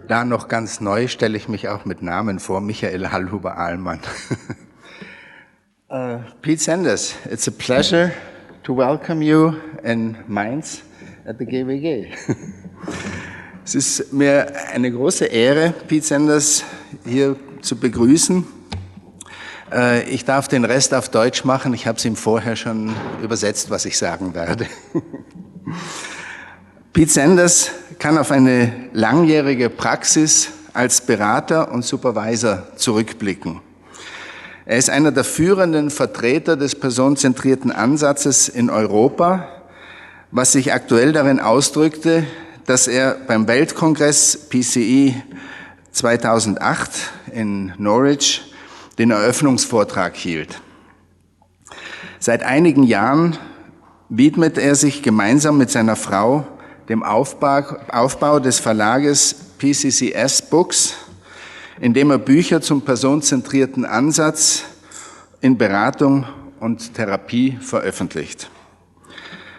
Da noch ganz neu stelle ich mich auch mit Namen vor, Michael Hallhuber-Ahlmann. Pete Sanders, it's a pleasure to welcome you in Mainz at the GWG. Es ist mir eine große Ehre, Pete Sanders hier zu begrüßen. Ich darf den Rest auf Deutsch machen, ich habe es ihm vorher schon übersetzt, was ich sagen werde. Pete Sanders kann auf eine langjährige Praxis als Berater und Supervisor zurückblicken. Er ist einer der führenden Vertreter des personenzentrierten Ansatzes in Europa, was sich aktuell darin ausdrückte, dass er beim Weltkongress PCE 2008 in Norwich den Eröffnungsvortrag hielt. Seit einigen Jahren widmet er sich gemeinsam mit seiner Frau dem Aufbau des Verlages PCCS Books, in dem er Bücher zum personenzentrierten Ansatz in Beratung und Therapie veröffentlicht.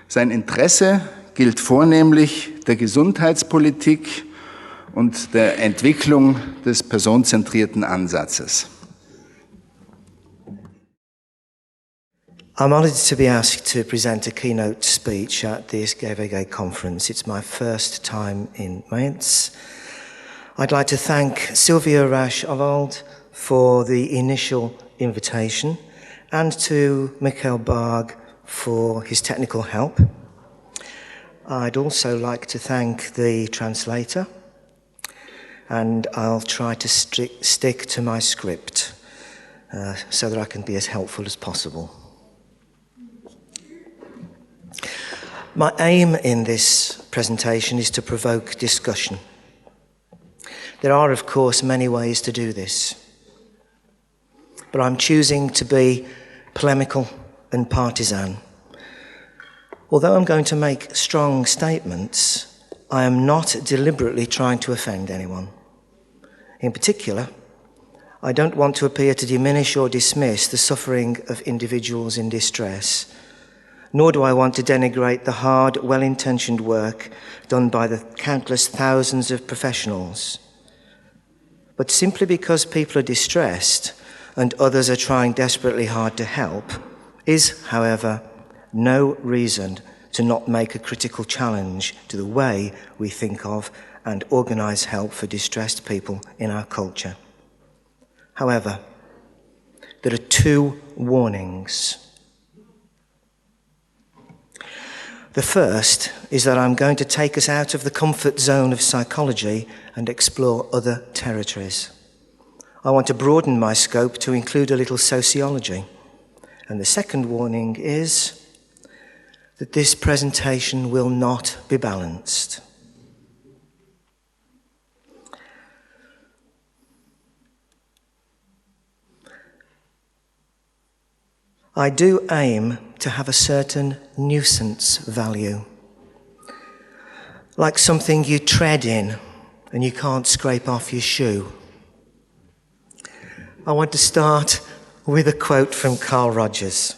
Sein Interesse gilt vornehmlich der Gesundheitspolitik und der Entwicklung des personenzentrierten Ansatzes. I'm honoured to be asked to present a keynote speech at this GWG conference. It's my first time in Mainz. I'd like to thank Sylvia Rasch-Avold for the initial invitation and to Michael Barg for his technical help. I'd also like to thank the translator, and I'll try to stick to my script so that I can be as helpful as possible. My aim in this presentation is to provoke discussion. There are, of course, many ways to do this, but I'm choosing to be polemical and partisan. Although I'm going to make strong statements, I am not deliberately trying to offend anyone. In particular, I don't want to appear to diminish or dismiss the suffering of individuals in distress, nor do I want to denigrate the hard, well-intentioned work done by the countless thousands of professionals. But simply because people are distressed and others are trying desperately hard to help is, however, no reason to not make a critical challenge to the way we think of and organise help for distressed people in our culture. However, there are two warnings. The first is that I'm going to take us out of the comfort zone of psychology and explore other territories. I want to broaden my scope to include a little sociology. And the second warning is that this presentation will not be balanced. I do aim to have a certain nuisance value, like something you tread in and you can't scrape off your shoe. I want to start with a quote from Carl Rogers.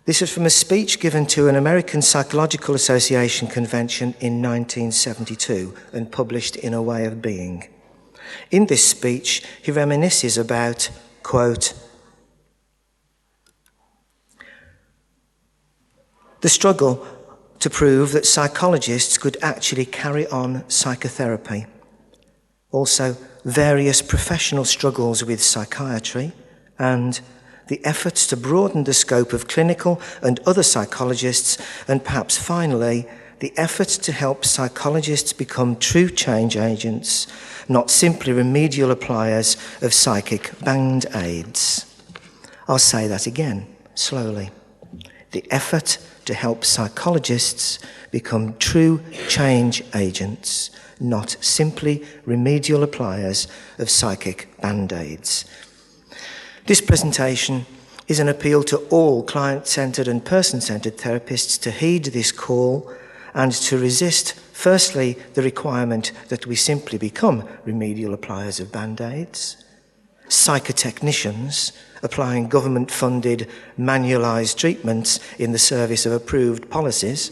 This is from a speech given to an American Psychological Association convention in 1972 and published in A Way of Being. In this speech, he reminisces about, quote, the struggle to prove that psychologists could actually carry on psychotherapy. Also, various professional struggles with psychiatry and the efforts to broaden the scope of clinical and other psychologists, and perhaps finally, the efforts to help psychologists become true change agents, not simply remedial appliers of psychic band-aids. I'll say that again, slowly. The effort to help psychologists become true change agents, not simply remedial appliers of psychic band-aids. This presentation is an appeal to all client-centred and person-centred therapists to heed this call and to resist, firstly, the requirement that we simply become remedial appliers of band-aids, psychotechnicians applying government-funded, manualised treatments in the service of approved policies,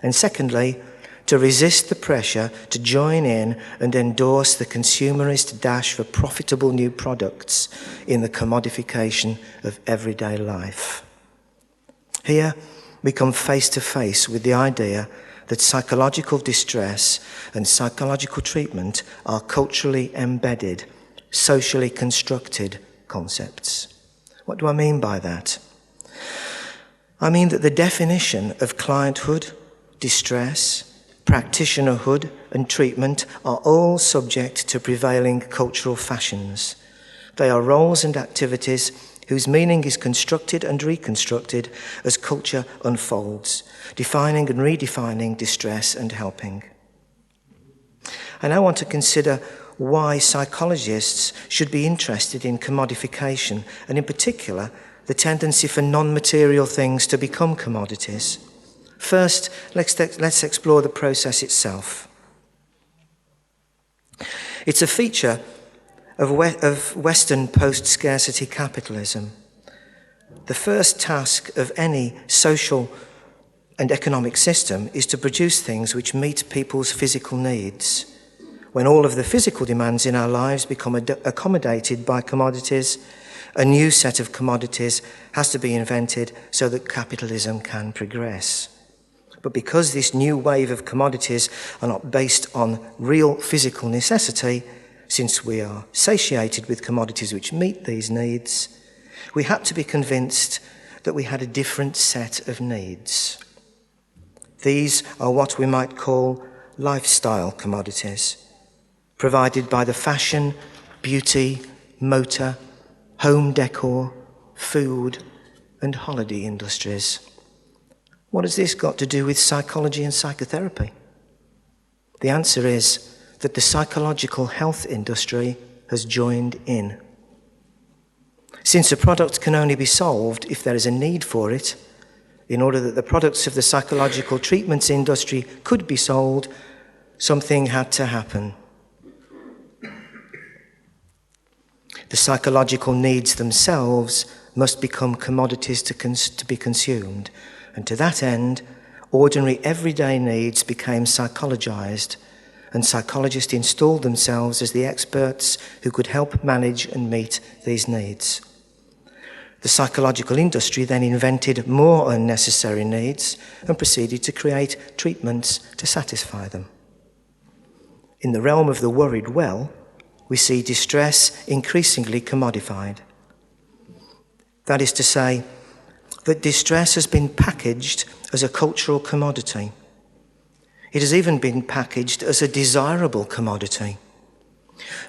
and secondly, to resist the pressure to join in and endorse the consumerist dash for profitable new products in the commodification of everyday life. Here, we come face to face with the idea that psychological distress and psychological treatment are culturally embedded, socially constructed concepts. What do I mean by that? I mean that the definition of clienthood, distress, practitionerhood and treatment are all subject to prevailing cultural fashions. They are roles and activities whose meaning is constructed and reconstructed as culture unfolds, defining and redefining distress and helping. I now want to consider why psychologists should be interested in commodification, and in particular, the tendency for non-material things to become commodities. First, let's explore the process itself. It's a feature of Western post-scarcity capitalism. The first task of any social and economic system is to produce things which meet people's physical needs. When all of the physical demands in our lives become accommodated by commodities, a new set of commodities has to be invented so that capitalism can progress. But because this new wave of commodities are not based on real physical necessity, since we are satiated with commodities which meet these needs, we had to be convinced that we had a different set of needs. These are what we might call lifestyle commodities, provided by the fashion, beauty, motor, home decor, food, and holiday industries. What has this got to do with psychology and psychotherapy? The answer is that the psychological health industry has joined in. Since a product can only be solved if there is a need for it, in order that the products of the psychological treatments industry could be sold, something had to happen. The psychological needs themselves must become commodities to be consumed, and to that end, ordinary everyday needs became psychologized, and psychologists installed themselves as the experts who could help manage and meet these needs. The psychological industry then invented more unnecessary needs and proceeded to create treatments to satisfy them. In the realm of the worried well, we see distress increasingly commodified. That is to say, that distress has been packaged as a cultural commodity. It has even been packaged as a desirable commodity.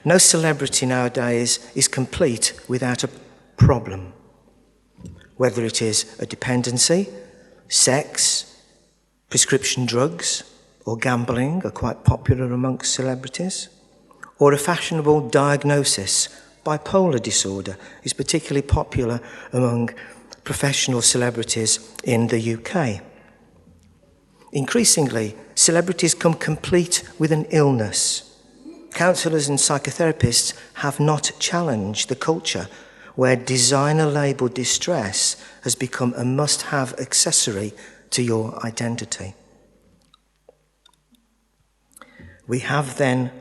No celebrity nowadays is complete without a problem. Whether it is a dependency, sex, prescription drugs, or gambling are quite popular amongst celebrities, or a fashionable diagnosis, bipolar disorder is particularly popular among professional celebrities in the UK. Increasingly, celebrities come complete with an illness. Counsellors and psychotherapists have not challenged the culture where designer-labelled distress has become a must-have accessory to your identity. We have then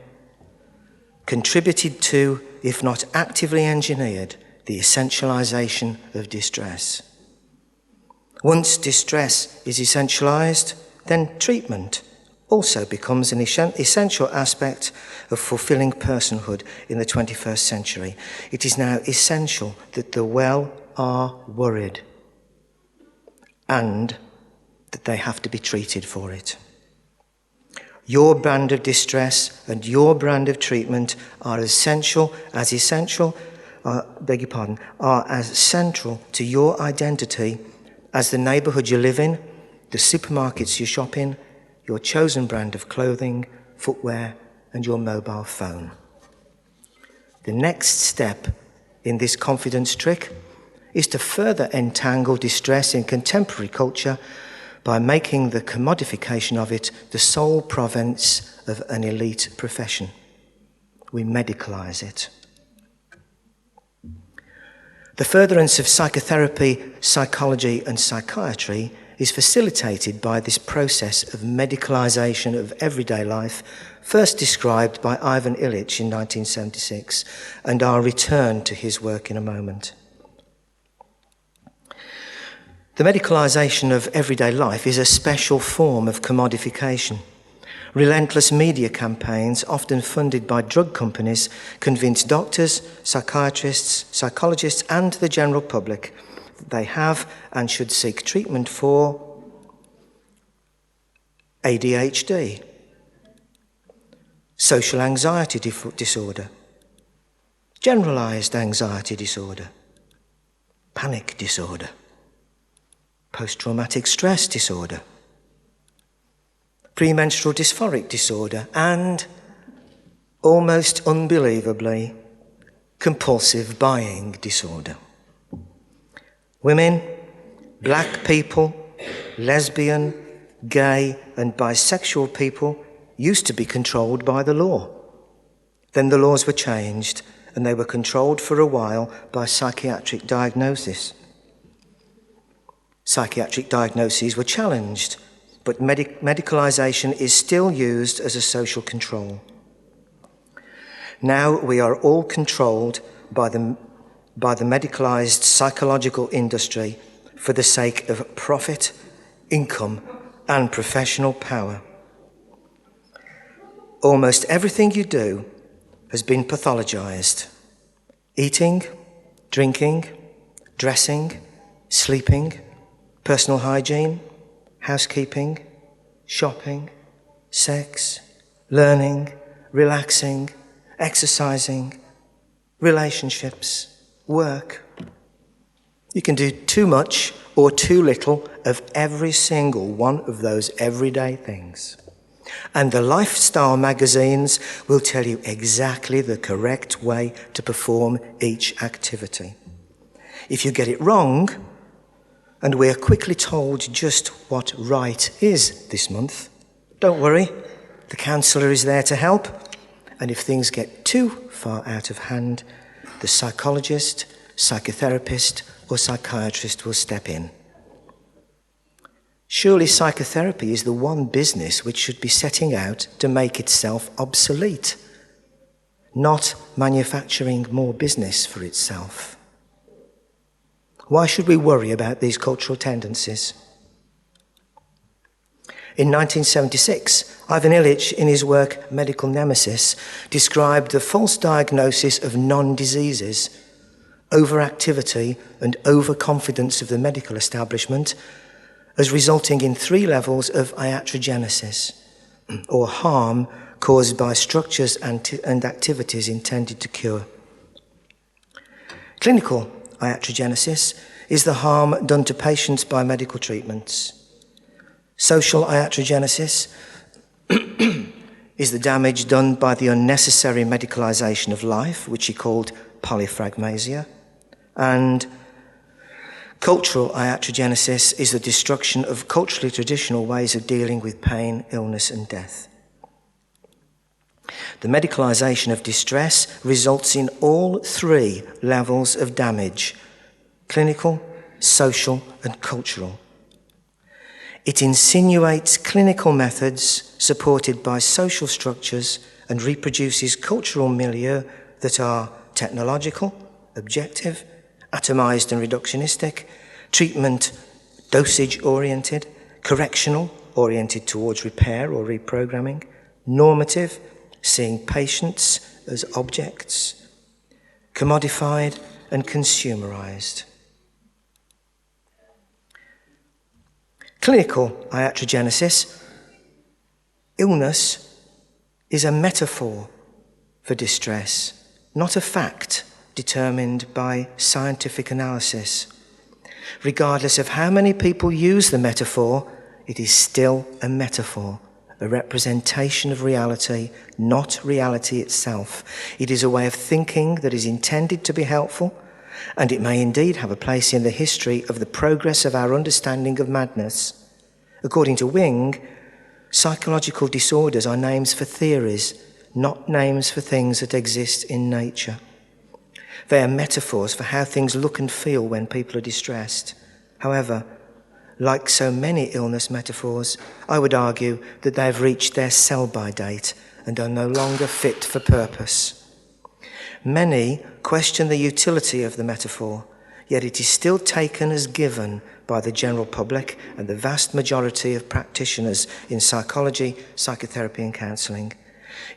contributed to, if not actively engineered, the essentialization of distress. Once distress is essentialized, then treatment also becomes an essential aspect of fulfilling personhood in the 21st century. It is now essential that the well are worried and that they have to be treated for it. Your brand of distress and your brand of treatment are as central to your identity as the neighbourhood you live in, the supermarkets you shop in, your chosen brand of clothing, footwear, and your mobile phone. The next step in this confidence trick is to further entangle distress in contemporary culture by making the commodification of it the sole province of an elite profession. We medicalise it. The furtherance of psychotherapy, psychology, and psychiatry is facilitated by this process of medicalisation of everyday life, first described by Ivan Illich in 1976, and I'll return to his work in a moment. The medicalisation of everyday life is a special form of commodification. Relentless media campaigns, often funded by drug companies, convince doctors, psychiatrists, psychologists, and the general public that they have and should seek treatment for ADHD, social anxiety disorder, generalised anxiety disorder, panic disorder, post-traumatic stress disorder, premenstrual dysphoric disorder, and, almost unbelievably, compulsive buying disorder. Women, black people, lesbian, gay, and bisexual people used to be controlled by the law. Then the laws were changed, and they were controlled for a while by psychiatric diagnosis. Psychiatric diagnoses were challenged, but medicalisation is still used as a social control. Now we are all controlled by the medicalised psychological industry for the sake of profit, income, and professional power. Almost everything you do has been pathologised. Eating, drinking, dressing, sleeping, personal hygiene, housekeeping, shopping, sex, learning, relaxing, exercising, relationships, work. You can do too much or too little of every single one of those everyday things. And the lifestyle magazines will tell you exactly the correct way to perform each activity. If you get it wrong, and we're quickly told just what right is this month, don't worry, the counsellor is there to help. And if things get too far out of hand, the psychologist, psychotherapist, or psychiatrist will step in. Surely psychotherapy is the one business which should be setting out to make itself obsolete, not manufacturing more business for itself. Why should we worry about these cultural tendencies? In 1976, Ivan Illich, in his work Medical Nemesis, described the false diagnosis of non-diseases, overactivity and overconfidence of the medical establishment as resulting in 3 levels of iatrogenesis, or harm caused by structures and activities intended to cure. Clinical iatrogenesis is the harm done to patients by medical treatments. Social iatrogenesis is the damage done by the unnecessary medicalisation of life, which he called polyphragmasia. And cultural iatrogenesis is the destruction of culturally traditional ways of dealing with pain, illness, and death. The medicalisation of distress results in all 3 levels of damage: clinical, social, and cultural. It insinuates clinical methods supported by social structures and reproduces cultural milieu that are technological, objective, atomised and reductionistic, treatment dosage-oriented, correctional, oriented towards repair or reprogramming, normative, seeing patients as objects, commodified and consumerised. Clinical iatrogenesis, illness, is a metaphor for distress, not a fact determined by scientific analysis. Regardless of how many people use the metaphor, it is still a metaphor, a representation of reality, not reality itself. It is a way of thinking that is intended to be helpful, and it may indeed have a place in the history of the progress of our understanding of madness. According to Wing, psychological disorders are names for theories, not names for things that exist in nature. They are metaphors for how things look and feel when people are distressed. However, like so many illness metaphors, I would argue that they have reached their sell-by date and are no longer fit for purpose. Many question the utility of the metaphor, yet it is still taken as given by the general public and the vast majority of practitioners in psychology, psychotherapy and counselling.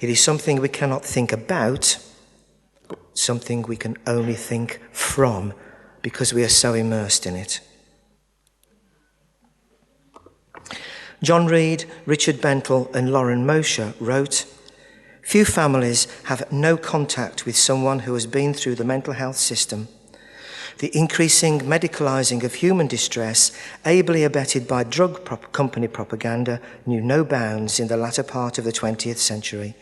It is something we cannot think about, but something we can only think from, because we are so immersed in it. John Reed, Richard Bentle and Lauren Mosher wrote, "Few families have no contact with someone who has been through the mental health system. The increasing medicalising of human distress, ably abetted by drug company propaganda, knew no bounds in the latter part of the 20th century.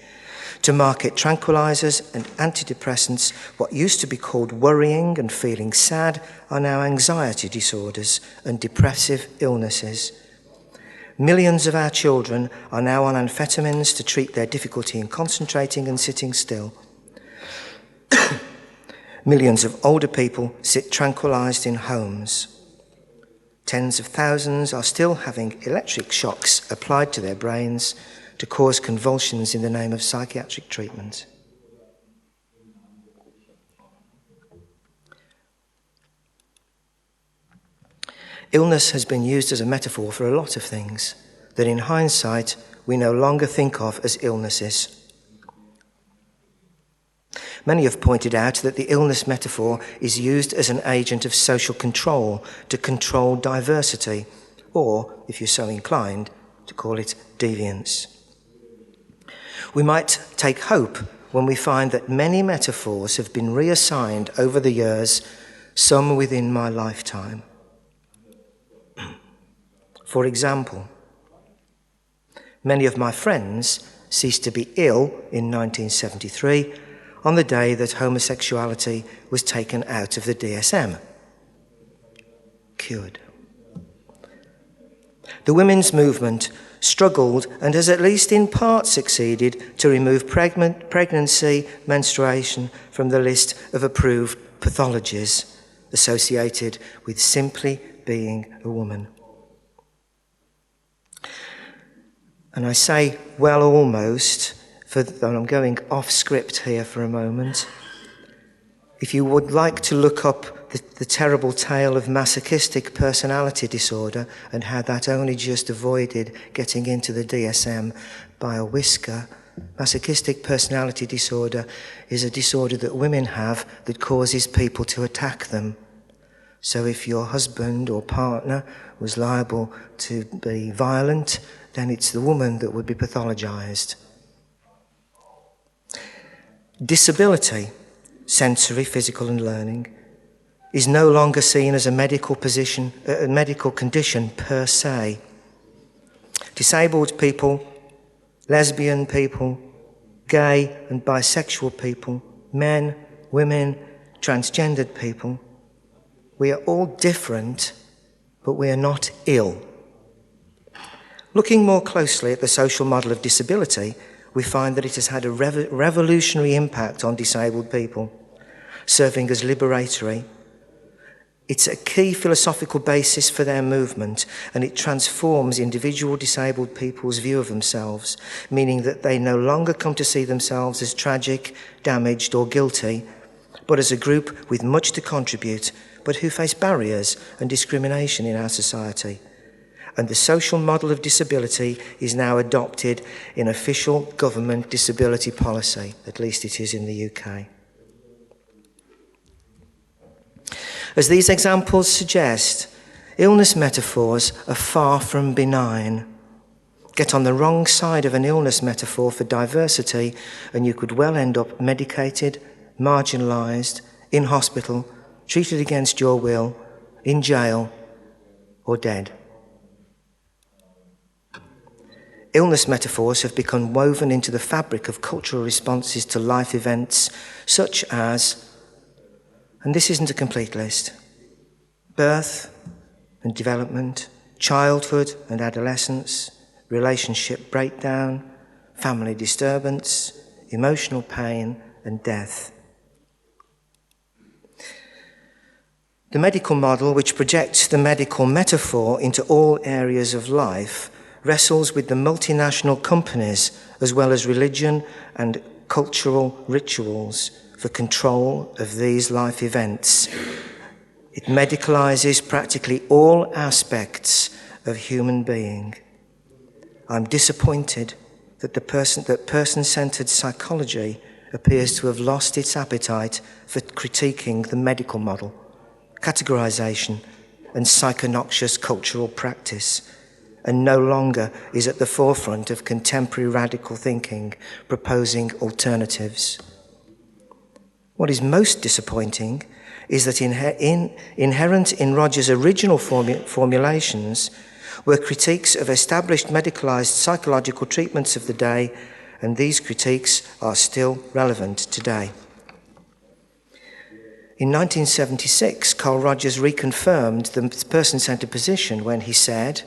To market tranquilizers and antidepressants, what used to be called worrying and feeling sad are now anxiety disorders and depressive illnesses. Millions of our children are now on amphetamines to treat their difficulty in concentrating and sitting still. Millions of older people sit tranquilized in homes. Tens of thousands are still having electric shocks applied to their brains to cause convulsions in the name of psychiatric treatment." Illness has been used as a metaphor for a lot of things that in hindsight we no longer think of as illnesses. Many have pointed out that the illness metaphor is used as an agent of social control to control diversity, or, if you're so inclined, to call it deviance. We might take hope when we find that many metaphors have been reassigned over the years, some within my lifetime. For example, many of my friends ceased to be ill in 1973 on the day that homosexuality was taken out of the DSM. Cured. The women's movement struggled and has at least in part succeeded to remove pregnancy, menstruation from the list of approved pathologies associated with simply being a woman. And I say, well, almost, and I'm going off script here for a moment. If you would like to look up the terrible tale of masochistic personality disorder and how that only just avoided getting into the DSM by a whisker, masochistic personality disorder is a disorder that women have that causes people to attack them. So if your husband or partner was liable to be violent, then it's the woman that would be pathologized. Disability, sensory, physical and learning, is no longer seen as a medical condition per se. Disabled people, lesbian people, gay and bisexual people, men, women, transgendered people, we are all different, but we are not ill. Looking more closely at the social model of disability, we find that it has had a revolutionary impact on disabled people, serving as liberatory. It's a key philosophical basis for their movement, and it transforms individual disabled people's view of themselves, meaning that they no longer come to see themselves as tragic, damaged or guilty, but as a group with much to contribute, but who face barriers and discrimination in our society. And the social model of disability is now adopted in official government disability policy, at least it is in the UK. As these examples suggest, illness metaphors are far from benign. Get on the wrong side of an illness metaphor for diversity and you could well end up medicated, marginalised, in hospital, treated against your will, in jail, or dead. Illness metaphors have become woven into the fabric of cultural responses to life events such as, and this isn't a complete list, birth and development, childhood and adolescence, relationship breakdown, family disturbance, emotional pain and death. The medical model, which projects the medical metaphor into all areas of life, wrestles with the multinational companies as well as religion and cultural rituals for control of these life events. It medicalizes practically all aspects of human being. I'm disappointed that person-centered psychology appears to have lost its appetite for critiquing the medical model, categorization, and psychonoxious cultural practice, and no longer is at the forefront of contemporary radical thinking, proposing alternatives. What is most disappointing is that inherent in Rogers' original formulations were critiques of established medicalized psychological treatments of the day, and these critiques are still relevant today. In 1976, Carl Rogers reconfirmed the person-centered position when he said,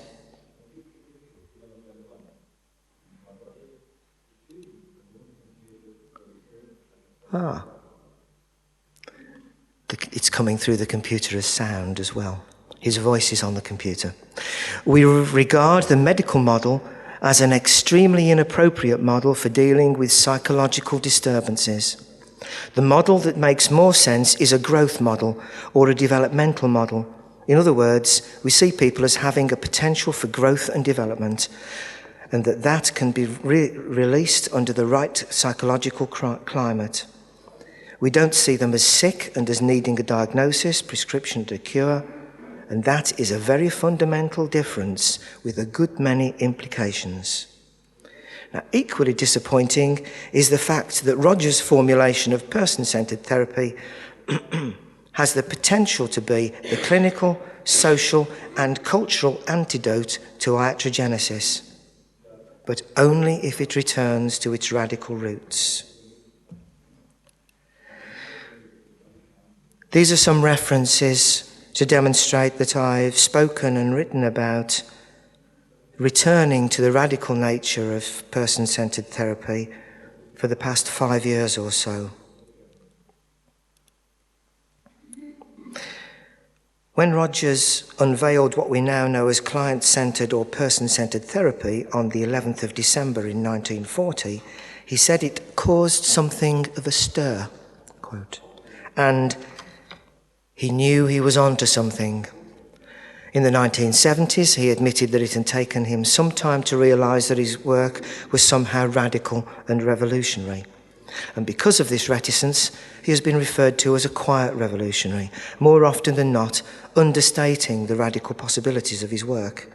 it's coming through the computer as sound as well. His voice is on the computer. We regard the medical model as an extremely inappropriate model for dealing with psychological disturbances. The model that makes more sense is a growth model or a developmental model. In other words, we see people as having a potential for growth and development, and that can be released under the right psychological climate. We don't see them as sick and as needing a diagnosis, prescription to cure, and that is a very fundamental difference with a good many implications. Now, equally disappointing is the fact that Rogers' formulation of person-centered therapy has the potential to be the clinical, social, and cultural antidote to iatrogenesis, but only if it returns to its radical roots. These are some references to demonstrate that I've spoken and written about returning to the radical nature of person-centered therapy for the past 5 years or so. When Rogers unveiled what we now know as client-centered or person-centered therapy on the 11th of December in 1940, he said it caused something of a stir, quote, and he knew he was onto something. In the 1970s, he admitted that it had taken him some time to realize that his work was somehow radical and revolutionary. And because of this reticence, he has been referred to as a quiet revolutionary, more often than not understating the radical possibilities of his work.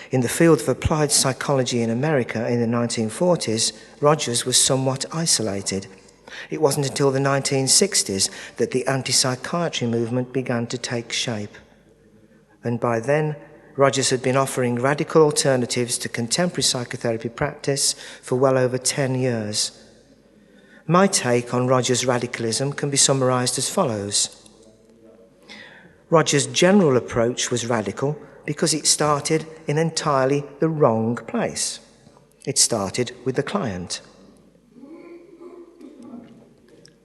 In the field of applied psychology in America in the 1940s, Rogers was somewhat isolated. It wasn't until the 1960s that the anti-psychiatry movement began to take shape. And by then, Rogers had been offering radical alternatives to contemporary psychotherapy practice for well over 10 years. My take on Rogers' radicalism can be summarized as follows. Rogers' general approach was radical because it started in entirely the wrong place. It started with the client.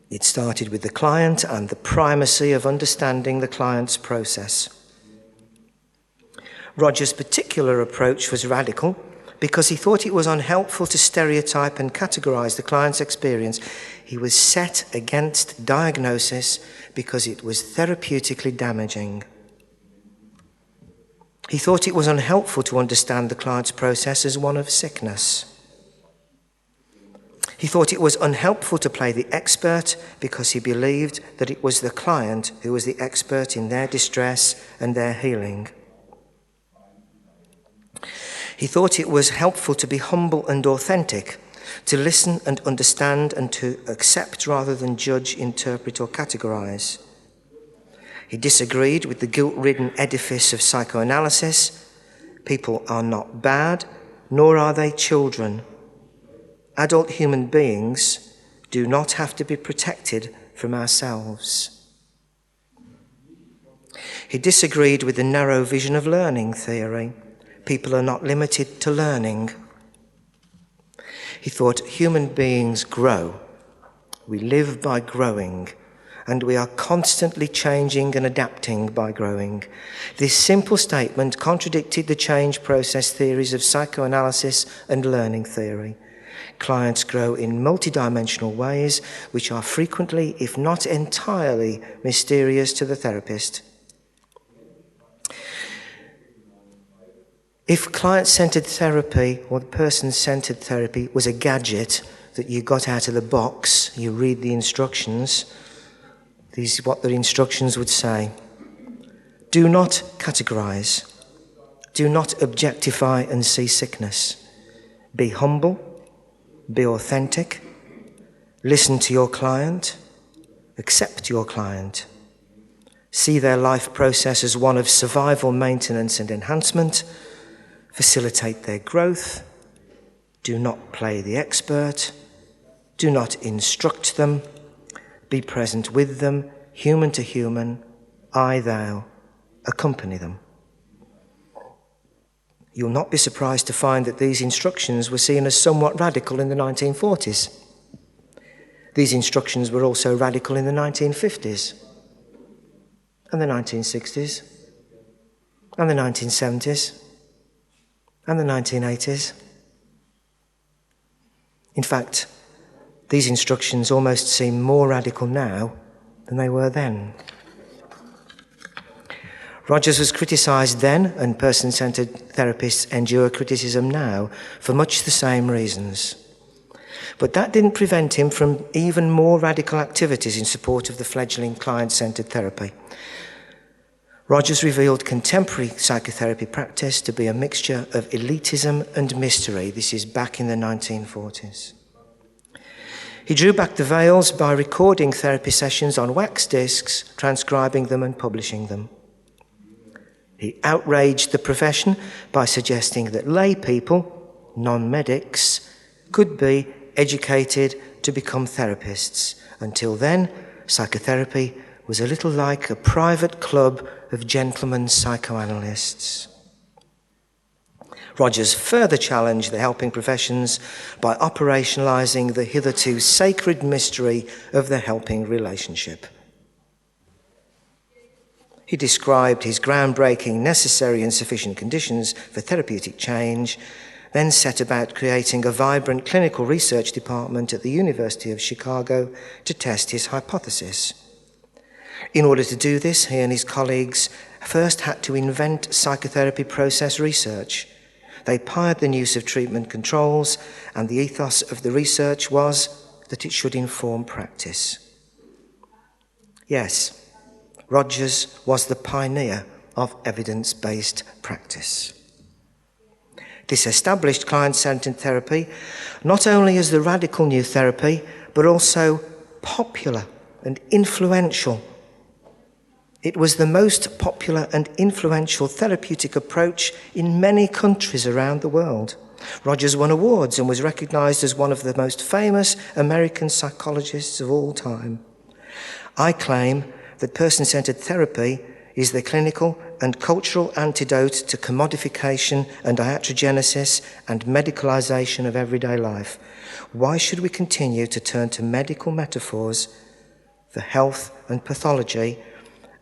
It started with the client and the primacy of understanding the client's process. Rogers' particular approach was radical because he thought it was unhelpful to stereotype and categorize the client's experience. He was set against diagnosis because it was therapeutically damaging. He thought it was unhelpful to understand the client's process as one of sickness. He thought it was unhelpful to play the expert because he believed that it was the client who was the expert in their distress and their healing. He thought it was helpful to be humble and authentic, to listen and understand and to accept rather than judge, interpret or categorize. He disagreed with the guilt-ridden edifice of psychoanalysis. People are not bad, nor are they children. Adult human beings do not have to be protected from ourselves. He disagreed with the narrow vision of learning theory. People are not limited to learning. He thought human beings grow. We live by growing, and we are constantly changing and adapting by growing. This simple statement contradicted the change process theories of psychoanalysis and learning theory. Clients grow in multidimensional ways, which are frequently, if not entirely, mysterious to the therapist. If client-centered therapy or the person-centered therapy was a gadget that you got out of the box, you read the instructions, this is what the instructions would say. Do not categorize. Do not objectify and see sickness. Be humble. Be authentic. Listen to your client. Accept your client. See their life process as one of survival, maintenance, and enhancement. Facilitate their growth. Do not play the expert. Do not instruct them. Be present with them, human to human, I, thou. Accompany them. You'll not be surprised to find that these instructions were seen as somewhat radical in the 1940s. These instructions were also radical in the 1950s, and the 1960s, and the 1970s, and the 1980s. In fact, these instructions almost seem more radical now than they were then. Rogers was criticised then, and person-centred therapists endure criticism now for much the same reasons. But that didn't prevent him from even more radical activities in support of the fledgling client-centred therapy. Rogers revealed contemporary psychotherapy practice to be a mixture of elitism and mystery. This is back in the 1940s. He drew back the veils by recording therapy sessions on wax discs, transcribing them and publishing them. He outraged the profession by suggesting that lay people, non-medics, could be educated to become therapists. Until then, psychotherapy was a little like a private club of gentlemen psychoanalysts. Rogers further challenged the helping professions by operationalising the hitherto sacred mystery of the helping relationship. He described his groundbreaking necessary and sufficient conditions for therapeutic change, then set about creating a vibrant clinical research department at the University of Chicago to test his hypothesis. In order to do this, he and his colleagues first had to invent psychotherapy process research. They pioneered the use of treatment controls, and the ethos of the research was that it should inform practice. Yes, Rogers was the pioneer of evidence-based practice. This established client-centered therapy not only as the radical new therapy, but also popular and influential. It was the most popular and influential therapeutic approach in many countries around the world. Rogers won awards and was recognized as one of the most famous American psychologists of all time. I claim that person-centered therapy is the clinical and cultural antidote to commodification and iatrogenesis and medicalization of everyday life. Why should we continue to turn to medical metaphors for health and pathology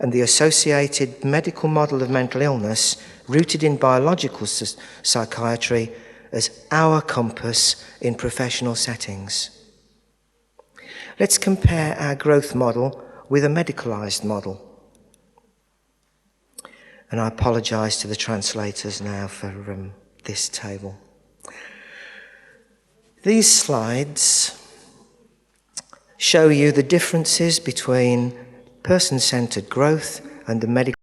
and the associated medical model of mental illness rooted in biological psychiatry as our compass in professional settings? Let's compare our growth model with a medicalised model. And I apologise to the translators now for this table. These slides show you the differences between person-centred growth and the medical